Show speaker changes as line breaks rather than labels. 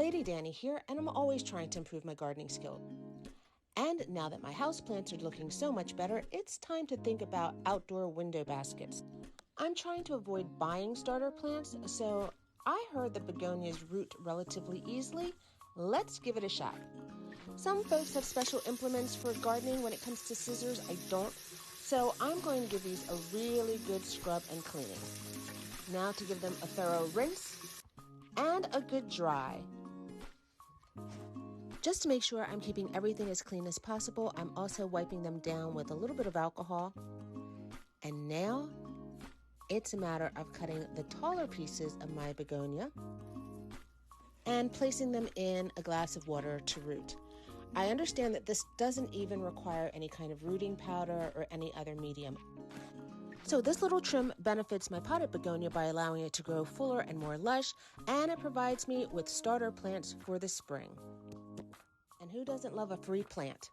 Lady Danny here, and I'm always trying to improve my gardening skill. And now that my houseplants are looking so much better, it's time to think about outdoor window baskets. I'm trying to avoid buying starter plants, so I heard that begonias root relatively easily. Let's give it a shot. Some folks have special implements for gardening when it comes to scissors. I don't. So I'm going to give these a really good scrub and cleaning. Now to give them a thorough rinse and a good dry. Just to make sure I'm keeping everything as clean as possible, I'm also wiping them down with a little bit of alcohol. And now it's a matter of cutting the taller pieces of my begonia and placing them in a glass of water to root. I understand that this doesn't even require any kind of rooting powder or any other medium. So this little trim benefits my potted begonia by allowing it to grow fuller and more lush, and it provides me with starter plants for the spring. And who doesn't love a free plant?